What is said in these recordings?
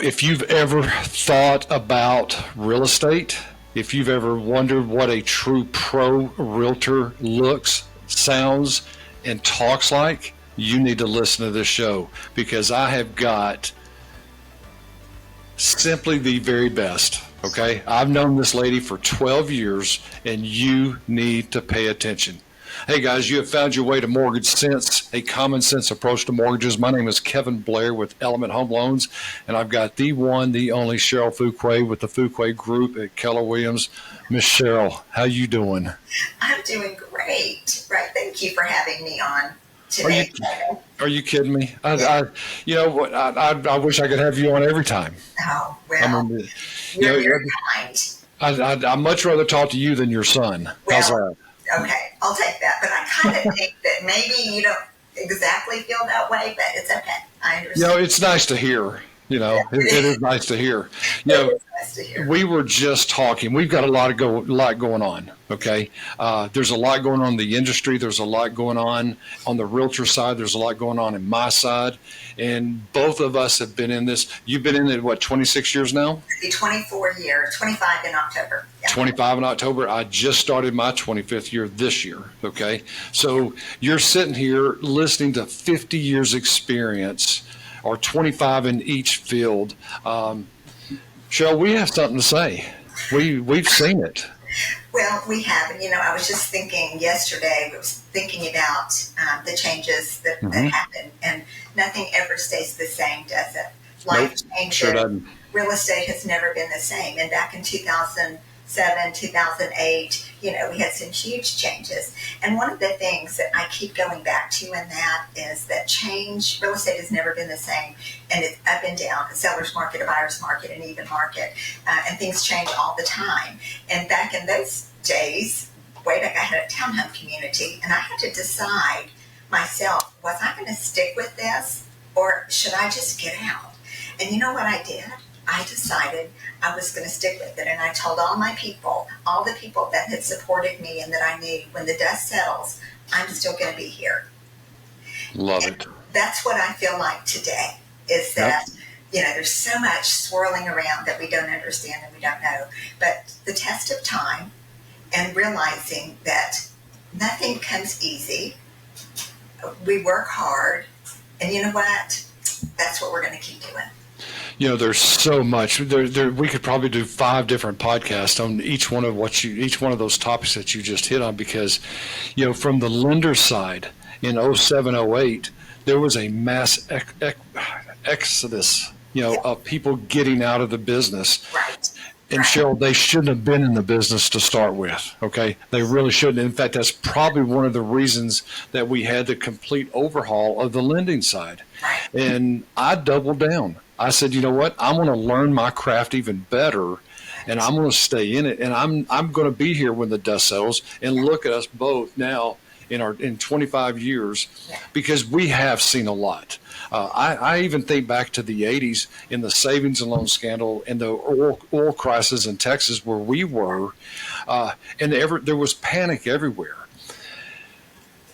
If you've ever thought about real estate, if you've ever wondered what a true pro realtor looks, sounds, and talks like, you need to listen to this show because I have got simply the very best. Okay. I've known this lady for 12 years and you need to pay attention. Hey guys, you have found your way to Mortgage Sense, a common sense approach to mortgages. My name is Kevin Blair with Element Home Loans, and I've got the one, the only Cheryl Fuqua with the Fuqua Group at Keller Williams. Miss Cheryl, how you doing? I'm doing great. Right. Thank you for having me on Are you today. are you kidding me? You know what? I wish I could have you on every time. Oh, I well, mean, you're very kind. I'd much rather talk to you than your son. How's that? Okay, I'll take that. But I kind of think that maybe you don't exactly feel that way, but it's okay. I understand. It's nice to hear. It is nice to hear. It's nice to hear. We were just talking. We've got a lot going on. Okay, there's a lot going on in the industry. There's a lot going on the realtor side. There's a lot going on in my side, and both of us have been in this. You've been in it 26 years now? 24 years, 25 in October. Yeah. 25 in October. I just started my 25th year this year. Okay, so you're sitting here listening to 50 years experience, or 25 in each field. Cheryl, we have something to say. We've seen it. Well, we have. And, I was just thinking yesterday, I was thinking about the changes that happen, and nothing ever stays the same, does it? Life changes. Sure doesn't. Real estate has never been the same. And back in 2007, 2008, we had some huge changes. And one of the things that I keep going back to in that is that change, real estate has never been the same. And it's up and down, a seller's market, a buyer's market, an even market. And things change all the time. And back in those days, way back, I had a townhome community, and I had to decide myself, was I going to stick with this or should I just get out? And you know what I did? I decided I was going to stick with it. And I told all my people, all the people that had supported me and that I knew, when the dust settles, I'm still going to be here. Love And it. that's what I feel like today, is that, there's so much swirling around that we don't understand and we don't know. But the test of time and realizing that nothing comes easy, we work hard, and you know what? That's what we're going to keep doing. There's so much. We could probably do 5 different podcasts on each one of those topics that you just hit on, because, from the lender side in 07, 08, there was a mass exodus, of people getting out of the business. Right. And Cheryl, they shouldn't have been in the business to start with. Okay, they really shouldn't. In fact, that's probably one of the reasons that we had the complete overhaul of the lending side. And I doubled down. I said, you know what? I'm going to learn my craft even better, and I'm going to stay in it. And I'm going to be here when the dust settles. And look at us both now in 25 years, because we have seen a lot. I even think back to the 80s in the savings and loan scandal and the oil crisis in Texas where we were, and there was panic everywhere.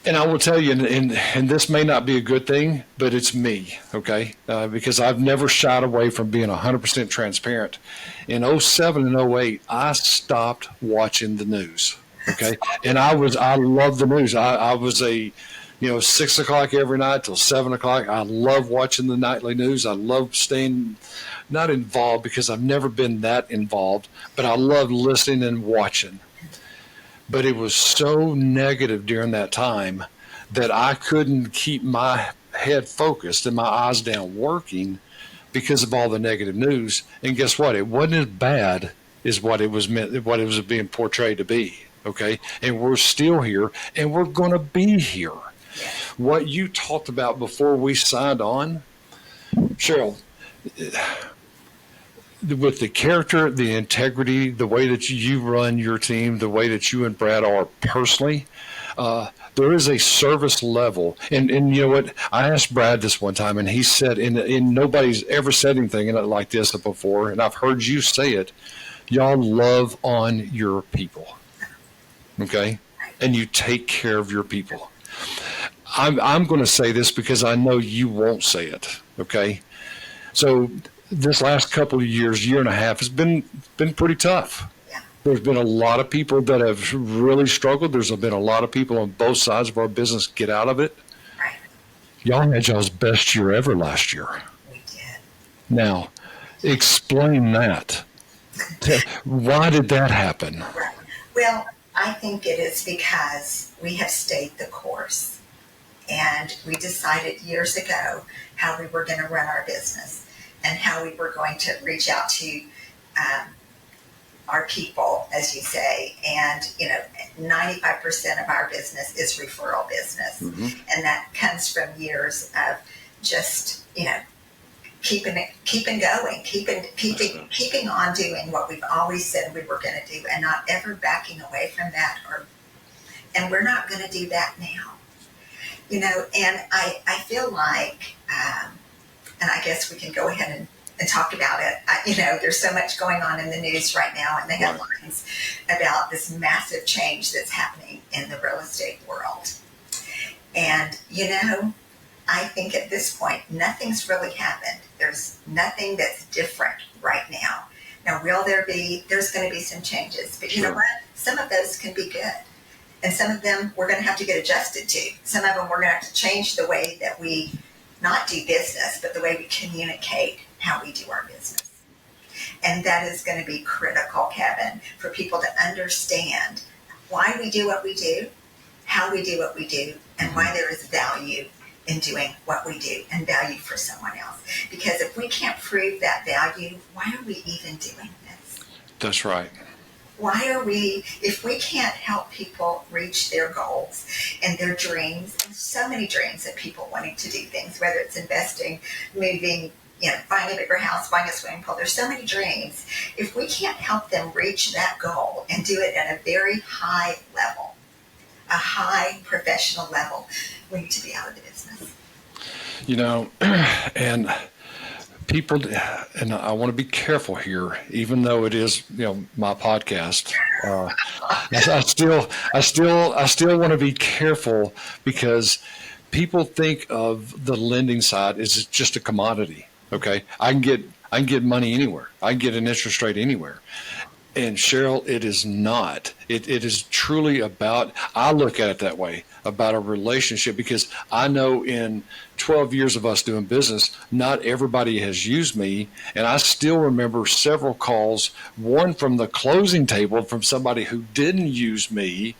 And I will tell you, and this may not be a good thing, but it's me, okay? Because I've never shied away from being 100% transparent. In 07 and 08, I stopped watching the news, okay? And I love the news. I was 6 o'clock every night till 7 o'clock. I love watching the nightly news. I love staying not involved because I've never been that involved, but I love listening and watching. But it was so negative during that time that I couldn't keep my head focused and my eyes down working because of all the negative news. And guess what? It wasn't as bad as what it was being portrayed to be. Okay. And we're still here, and we're going to be here. What you talked about before we signed on, Cheryl, with the character, the integrity, the way that you run your team, the way that you and Brad are personally, there is a service level. And you know what? I asked Brad this one time, and he said, and nobody's ever said anything like this before, and I've heard you say it, y'all love on your people, okay? And you take care of your people. I'm going to say this because I know you won't say it, okay? So this last couple of years, year and a half, has been pretty tough. Yeah. There's been a lot of people that have really struggled. There's been a lot of people on both sides of our business get out of it. Right. Y'all had y'all's best year ever last year. We did. Now, explain that. Why did that happen? Right. Well, I think it is because we have stayed the course. And we decided years ago how we were going to run our business and how we were going to reach out to our people, as you say. And, 95% of our business is referral business. Mm-hmm. And that comes from years of just, keeping going, keeping on doing what we've always said we were going to do and not ever backing away from that. And we're not going to do that now. And I feel like, and I guess we can go ahead and talk about it. There's so much going on in the news right now and the headlines about this massive change that's happening in the real estate world. And, I think at this point, nothing's really happened. There's nothing that's different right now. Now, there's going to be some changes, but you know what? Some of those can be good. And some of them we're going to have to get adjusted to. Some of them we're going to have to change the way that we not do business, but the way we communicate how we do our business. And that is going to be critical, Kevin, for people to understand why we do what we do, how we do what we do, and why there is value in doing what we do and value for someone else. Because if we can't prove that value, why are we even doing this? That's right. Why are we, if we can't help people reach their goals and their dreams, and so many dreams of people wanting to do things, whether it's investing, moving, buying a bigger house, buying a swimming pool, there's so many dreams. If we can't help them reach that goal and do it at a very high level, a high professional level, we need to be out of the business. And people, and I want to be careful here, even though it is, my podcast. I still want to be careful because people think of the lending side as just a commodity. Okay, I can get money anywhere. I can get an interest rate anywhere. And Cheryl, it is not. It is truly about, I look at it that way, about a relationship, because I know in 12 years of us doing business, not everybody has used me. And I still remember several calls, one from the closing table from somebody who didn't use me,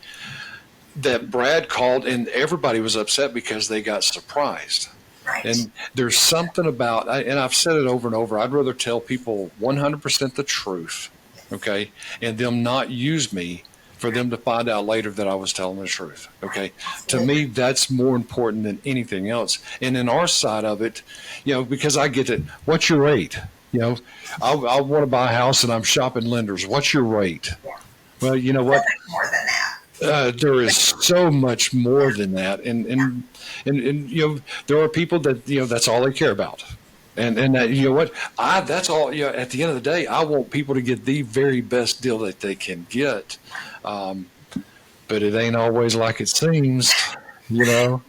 that Brad called and everybody was upset because they got surprised. Right. And there's something about, and I've said it over and over, I'd rather tell people 100% the truth. Okay, and them not use me for them to find out later that I was telling the truth. Okay, to me, that's more important than anything else. And in our side of it, because I get it, what's your rate? I want to buy a house and I'm shopping lenders. What's your rate? Yeah. Well, you know what? More than that. There is so much more than that, and there are people that that's all they care about. And that, what, that's all, at the end of the day, I want people to get the very best deal that they can get. But it ain't always like it seems, No,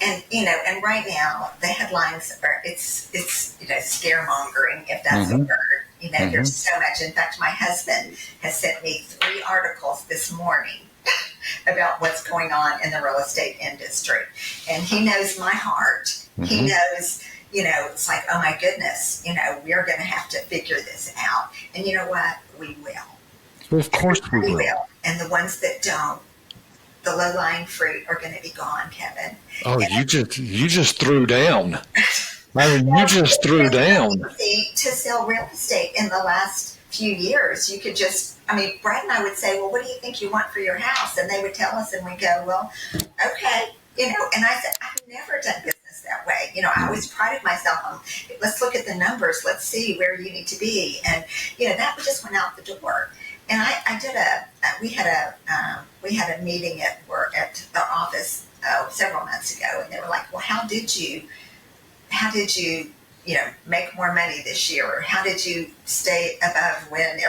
and right now the headlines are, it's scaremongering, if that's a word. There's so much. In fact, my husband has sent me 3 articles this morning about what's going on in the real estate industry. And he knows my heart. Mm-hmm. He knows, it's like, oh my goodness, we're going to have to figure this out. And you know what? We will. Well, of course we will. And the ones that don't, the low-lying fruit are going to be gone, Kevin. Oh, and you just threw down. You just threw down. To sell real estate in the last few years, you could just, Brad and I would say, well, what do you think you want for your house? And they would tell us, and we go, well, okay. And I said, I've never done business that way. I always prided myself on, let's look at the numbers. Let's see where you need to be. And, that just went out the door. And we had a meeting at the office several months ago. And they were like, well, how did you make more money this year? Or how did you stay above when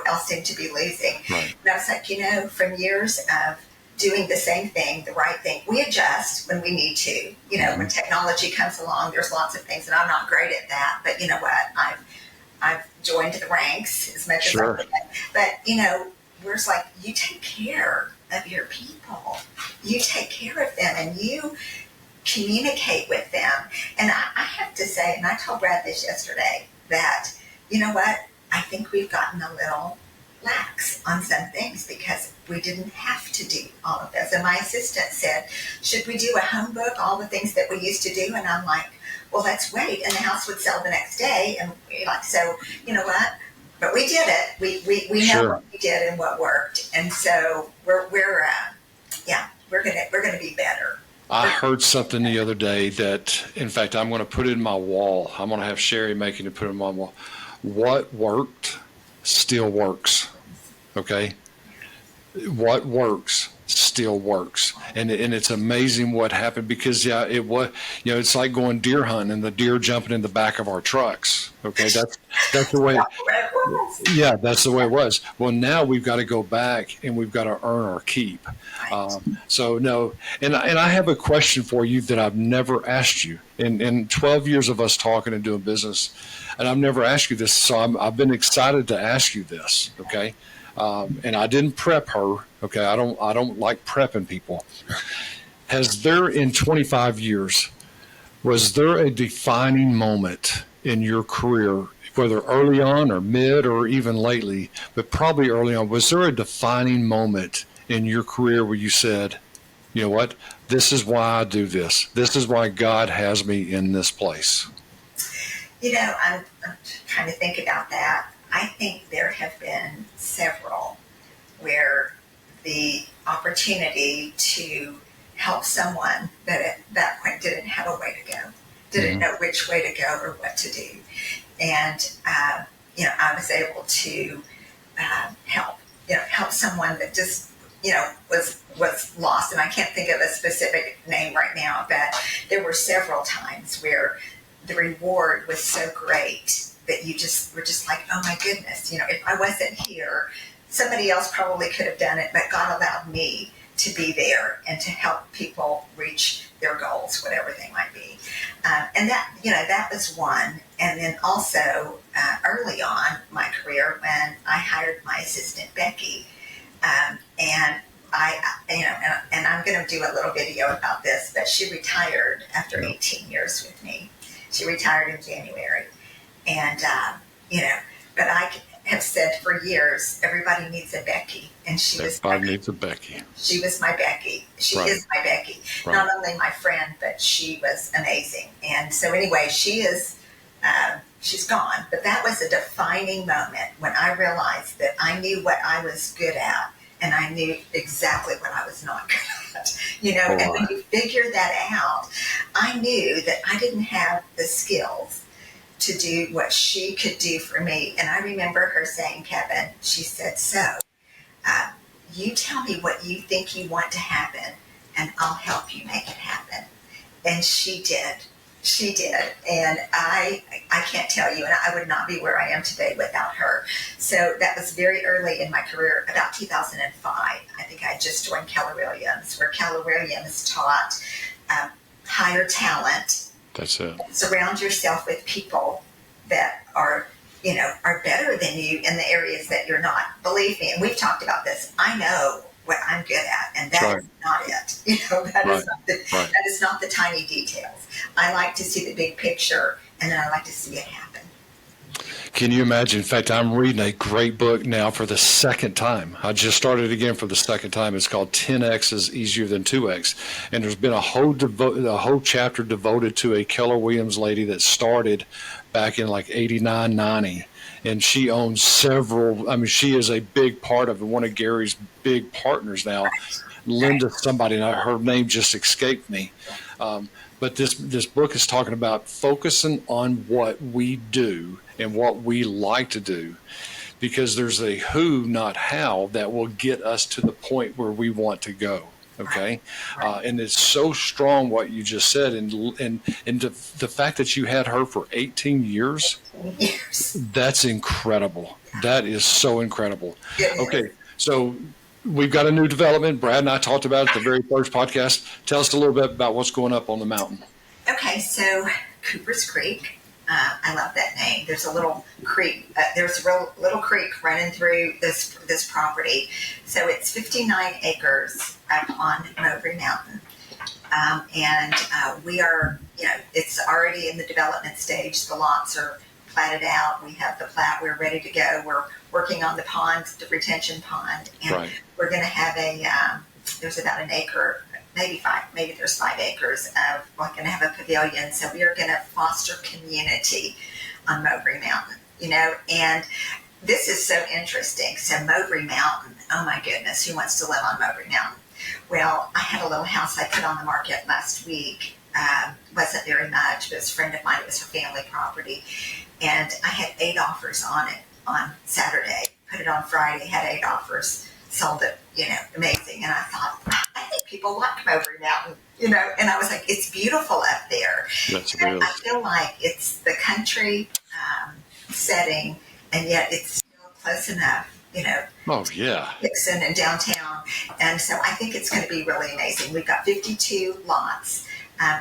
else seemed to be losing? Right. And I was like, from years of doing the same thing, the right thing. We adjust when we need to. You know, when technology comes along, there's lots of things, and I'm not great at that. But you know what? I've joined the ranks as much as I can. But you know, we're just like, you take care of your people. You take care of them, and you communicate with them. And I have to say, and I told Brad this yesterday, that you know what? I think we've gotten a little lax on some things because we didn't have to do all of this. And my assistant said, should we do a home book, all the things that we used to do? And I'm like, well, let's wait. And the house would sell the next day. And like, so, you know what? But we did it. We know what we did and what worked. And so we're gonna be better. I heard something the other day that, in fact, I'm going to put it in my wall. I'm going to have Sherry making it put it in my wall. What worked still works. Okay? What works still works. And it's amazing what happened because, it was, it's like going deer hunting and the deer jumping in the back of our trucks. Okay? That's the way. Yeah, that's the way it was. Well, now we've got to go back and we've got to earn our keep. So no, and I have a question for you that I've never asked you in 12 years of us talking and doing business, and I've never asked you this. So I've been excited to ask you this. Okay, and I didn't prep her. Okay, I don't like prepping people. Has there in 25 years, was there a defining moment in your career, whether early on or mid or even lately, but probably early on, was there a defining moment in your career where you said, you know what, this is why I do this. This is why God has me in this place? You know, I'm trying to think about that. I think there have been several where the opportunity to help someone that at that point didn't have a way to go, didn't know which way to go or what to do. And, I was able to help someone that just, was lost. And I can't think of a specific name right now, but there were several times where the reward was so great that you just were just like, oh my goodness, if I wasn't here, somebody else probably could have done it, but God allowed me to be there and to help people reach their goals, whatever they might be. And that was one. And then also early on in my career when I hired my assistant, Becky, and and I'm going to do a little video about this, but she retired after 18 years with me. She retired in January. And, but I have said for years, everybody needs a Becky. And everybody needs a Becky. She was my Becky. She is my Becky. Right. Not only my friend, but she was amazing. And so anyway, she's gone. But that was a defining moment when I realized that I knew what I was good at and I knew exactly what I was not good at. And when you figure that out, I knew that I didn't have the skills to do what she could do for me. And I remember her saying, Kevin, she said, so you tell me what you think you want to happen and I'll help you make it happen. And she did. She did. And I can't tell you, and I would not be where I am today without her. So that was very early in my career, about 2005. I think I just joined Keller Williams, where Keller Williams taught hire talent. That's it. Surround yourself with people that are better than you in the areas that you're not. Believe me, and we've talked about this. I know what I'm good at, and that is not it. That is not the tiny details. I like to see the big picture, and then I like to see it happen. Can you imagine? In fact, I'm reading a great book now for the second time. I just started again for the second time. It's called 10X is Easier Than 2X. And there's been a whole chapter devoted to a Keller Williams lady that started back in like 89, 90. And she owns several, she is a big part of one of Gary's big partners now. Linda somebody, and her name just escaped me. But this book is talking about focusing on what we do and what we like to do, because there's a who, not how, that will get us to the point where we want to go. Okay. And it's so strong what you just said. And the fact that you had her for 18 years, that's incredible. That is so incredible. Okay. So we've got a new development. Brad and I talked about it at the very first podcast. Tell us a little bit about what's going up on the mountain. Okay, so Cooper's Creek. I love that name. There's a little creek. There's a little creek running through this property. So it's 59 acres up on Mowbray Mountain, and we are, it's already in the development stage. The lots are platted out. We have the plat. We're ready to go. We're working on the pond, the retention pond, and we're going to have there's about an acre. Maybe there's 5 acres of, we're going to have a pavilion. So we are going to foster community on Mowbray Mountain, and this is so interesting. So Mowbray Mountain, oh my goodness, who wants to live on Mowbray Mountain? Well, I had a little house I put on the market last week. Wasn't very much, but it was a friend of mine. It was her family property. And I had 8 offers on it on Saturday. Put it on Friday, had 8 offers. Sold it, amazing. And I thought, I think people like Mowbray Mountain, and I was like, it's beautiful up there. I feel like it's the country setting, and yet it's still close enough, Oh, yeah. Dixon and downtown. And so I think it's going to be really amazing. We've got 52 lots.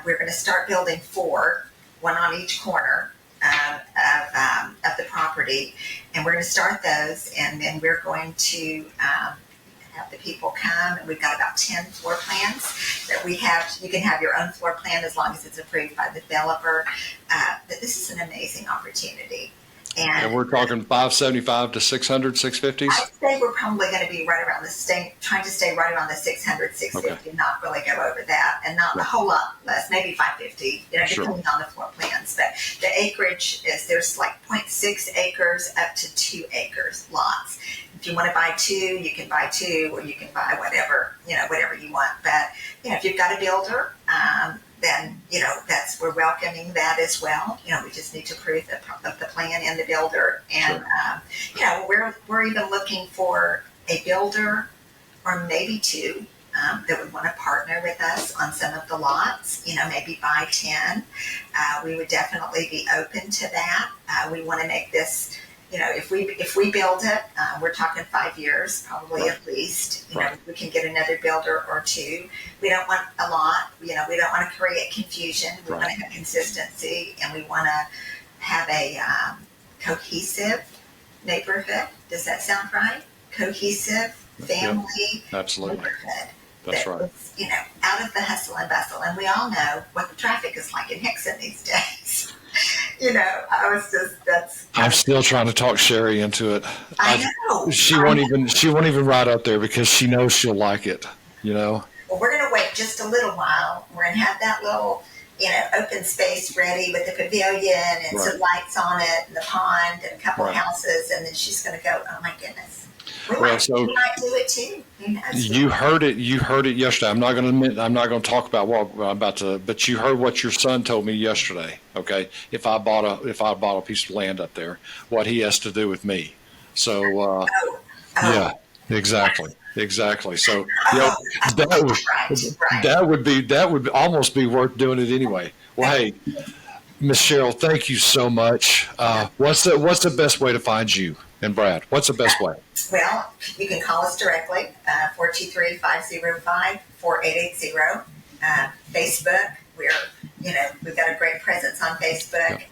We're going to start building 4, one on each corner of the property, and we're going to start those, and then we're going to have the people come, and we've got about 10 floor plans that we have. You can have your own floor plan as long as it's approved by the developer. But this is an amazing opportunity. And we're talking 575 to 600, 650s? I'd say we're probably going to be right around trying to stay right around the 600, 650, not really go over that, and not a whole lot less, maybe 550, depending on the floor plans. But the acreage there's like 0.6 acres up to 2 acres lots. If you want to buy 2, you can buy 2, or you can buy whatever you want. But, if you've got a builder, then, we're welcoming that as well. We just need to prove the plan and the builder. And, we're even looking for a builder or maybe 2 that would want to partner with us on some of the lots, maybe buy 10. We would definitely be open to that. We want to make this, if we build it, we're talking 5 years, probably at least. We can get another builder or 2. We don't want a lot. We don't want to create confusion. We want to have consistency, and we want to have a cohesive neighborhood. Does that sound right? Cohesive family neighborhood. That's right. Was, out of the hustle and bustle, and we all know what the traffic is like in Hickson these days. I'm still trying to talk Sherry into it. I know. She won't even ride up there because she knows she'll like it, Well, we're going to wait just a little while. We're going to have that little, open space ready with the pavilion and some lights on it and the pond and a couple houses. And then she's going to go, oh my goodness. We might do it too. You heard it yesterday. I'm not going to talk about what I'm about to, but you heard what your son told me yesterday. Okay. If I bought a piece of land up there, what he has to do with me. So, yeah, exactly. So, that would almost be worth doing it anyway. Well, hey, Miss Cheryl, thank you so much. What's the best way to find you and Brad? What's the best way? Well, you can call us directly, 423-505-4880. Facebook, we've got a great presence on Facebook,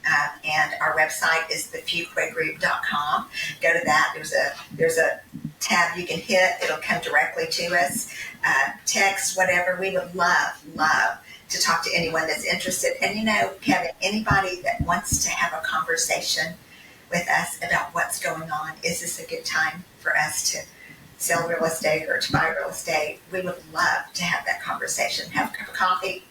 and our website is thefuquagroup.com. Go to that. There's a tab you can hit. It'll come directly to us. Text, whatever. We would love to talk to anyone that's interested. And Kevin, anybody that wants to have a conversation with us about what's going on, is this a good time for us to sell real estate or to buy real estate? We would love to have that conversation, have a cup of coffee,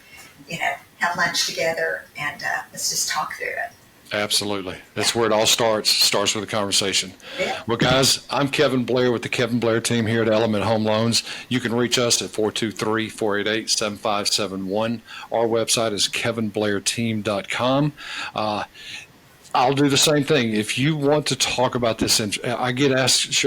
have lunch together, and let's just talk through it. Absolutely. That's where it all starts with a conversation. Yeah. Well, guys, I'm Kevin Blair with the Kevin Blair team here at Element Home Loans. You can reach us at 423-488-7571. Our website is kevinblairteam.com. I'll do the same thing. If you want to talk about this, I get asked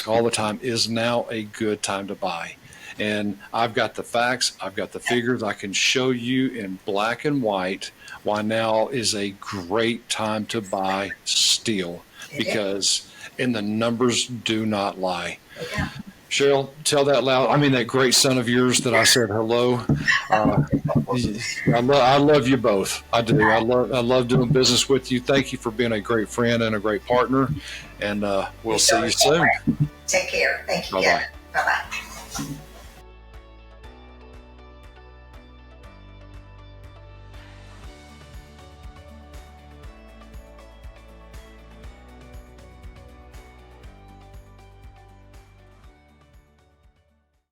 all the time, is now a good time to buy? And I've got the facts, I've got the figures, I can show you in black and white why now is a great time to buy still, because the numbers do not lie. Cheryl, tell that loud. I mean, that great son of yours that I said hello. I love you both. I do. I love doing business with you. Thank you for being a great friend and a great partner. And we'll see you soon. Take care. Thank you. Bye-bye. Bye bye.